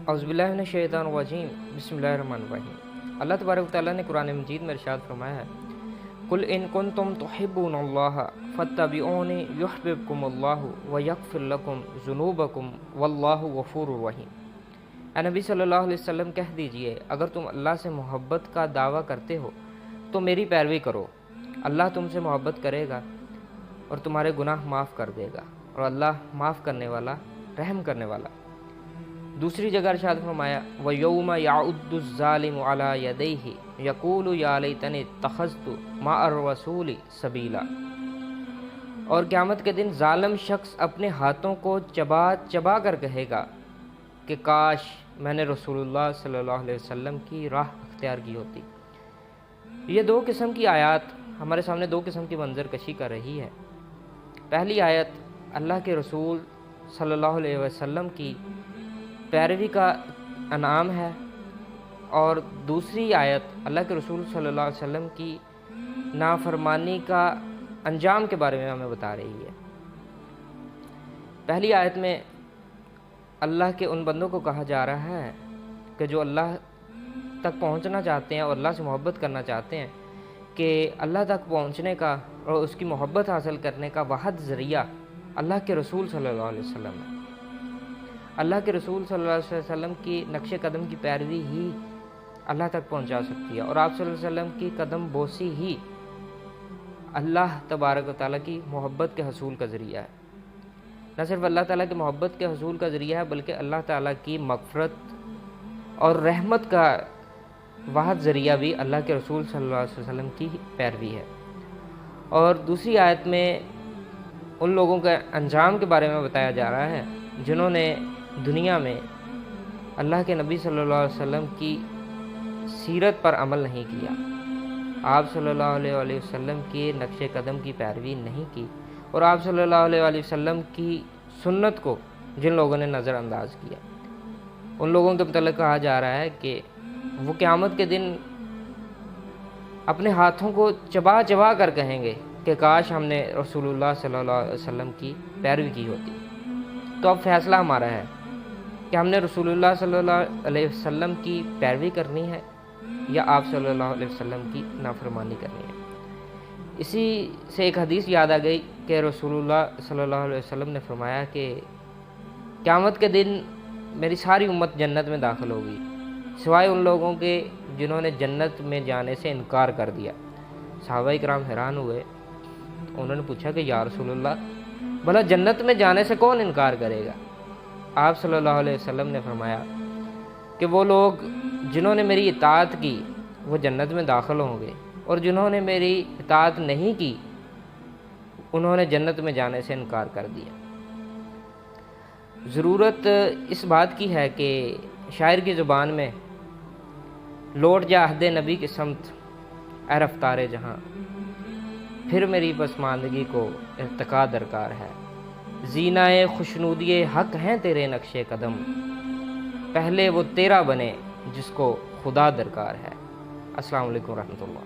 औज़ुबिल्लाहि मिनश्शैतानिर्रजीम बिस्मिल्लाहिर्रहमानिर्रहीम। अल्लाह तबारक व तआला ने कुरान मजीद में इरशाद फरमाया है, कुल इन कुंतुम तुहिब्बूनल्लाह फत्तबिऊनी युहब्बिबकुमुल्लाहु व यगफिर लकुम ज़ुनूबकुम वल्लाहु गफूरुर रहीम। ए नबी सल्लल्लाहु अलैहि वसल्लम कह दीजिए, अगर तुम अल्लाह से मोहब्बत का दावा करते हो तो मेरी पैरवी करो, अल्लाह तुमसे मोहब्बत करेगा और तुम्हारे गुनाह माफ़ कर देगा, और अल्लाह माफ़ करने वाला, रहम करने वाला। दूसरी जगह इरशाद फरमाया, व यौम याउद्दुज़्ज़ालिमु अला यदैहि यक़ूलु या लैतनी इत्तख़ज़्तु मअर रसूली सबीला। और क़यामत के दिन ज़ालिम शख्स अपने हाथों को चबा चबा कर कहेगा कि काश मैंने रसूलुल्लाह सल्लल्लाहु अलैहि वसल्लम की राह अख्तियार की होती। ये दो किस्म की आयत हमारे सामने दो किस्म की मंजर कशी कर रही है। पहली आयत अल्लाह के रसूल सल्लल्लाहु अलैहि वसल्लम की पैरवी का अनाम है, और दूसरी आयत अल्लाह के रसूल सल्लल्लाहु अलैहि वसल्लम की नाफरमानी का अंजाम के बारे में हमें बता रही है। पहली आयत में अल्लाह के उन बंदों को कहा जा रहा है कि जो अल्लाह तक पहुंचना चाहते हैं और अल्लाह से मोहब्बत करना चाहते हैं, कि अल्लाह तक पहुंचने का और उसकी मोहब्बत हासिल करने का वाहिद ज़रिया अल्लाह के रसूल सल्लल्लाहु अलैहि वसल्लम है। अल्लाह के रसूल सल्लल्लाहु अलैहि वसल्लम की नक्शे कदम की पैरवी ही अल्लाह तक पहुंचा सकती है, और आप सल्लल्लाहु अलैहि वसल्लम की कदम बोसी ही अल्लाह तबारक व तआला की मोहब्बत के हसूल का ज़रिया है। न सिर्फ अल्लाह ताला की मोहब्बत के हसूल का ज़रिया है, बल्कि अल्लाह ताला की मग़फ़िरत और रहमत का वाहिद ज़रिया भी अल्लाह के रसूल सल्लल्लाहु अलैहि वसल्लम की पैरवी है। और दूसरी आयत में उन लोगों के अंजाम के बारे में बताया जा रहा है जिन्होंने दुनिया में अल्लाह के नबी सल्लल्लाहु अलैहि वसल्लम की सीरत पर अमल नहीं किया, आप सल्लल्लाहु अलैहि वसल्लम के नक्शे कदम की पैरवी नहीं की, और आप सल्लल्लाहु अलैहि वसल्लम की सुन्नत को जिन लोगों ने नज़रअंदाज किया, उन लोगों के मतलब कहा जा रहा है कि वो क़यामत के दिन अपने हाथों को चबा चबा कर कहेंगे कि काश हमने रसूलुल्लाह सल्लल्लाहु अलैहि वसल्लम की पैरवी की होती। तो अब फ़ैसला हमारा है कि हमने रसूलुल्लाह सल्लल्लाहु अलैहि वसल्लम की पैरवी करनी है या आप सल्लल्लाहु अलैहि वसल्लम की नाफरमानी करनी है। इसी से एक हदीस याद आ गई कि रसूलुल्लाह सल्लल्लाहु अलैहि वसल्लम ने फरमाया कि क़यामत के दिन मेरी सारी उम्मत जन्नत में दाखिल होगी सिवाय उन लोगों के जिन्होंने जन्नत में जाने से इनकार कर दिया। सहाबा इकराम हैरान हुए, उन्होंने पूछा कि या रसूलुल्लाह, भला जन्नत में जाने से कौन इनकार करेगा? आप सल्लल्लाहु अलैहि वसल्लम ने फरमाया कि वो लोग जिन्होंने मेरी इताअत की वो जन्नत में दाखिल होंगे, और जिन्होंने मेरी इताअत नहीं की उन्होंने जन्नत में जाने से इनकार कर दिया। ज़रूरत इस बात की है कि शायर की ज़ुबान में लौट जा अहदे नबी की समत ए रफ्तारे जहाँ, फिर मेरी पसमानदगी को इर्तिका दरकार है, ज़ीनाए खुशनूदिए हक़ हैं तेरे नक्शे कदम, पहले वो तेरा बने जिसको खुदा दरकार है। अस्सलामु अलैकुम रहमतुल्लाह।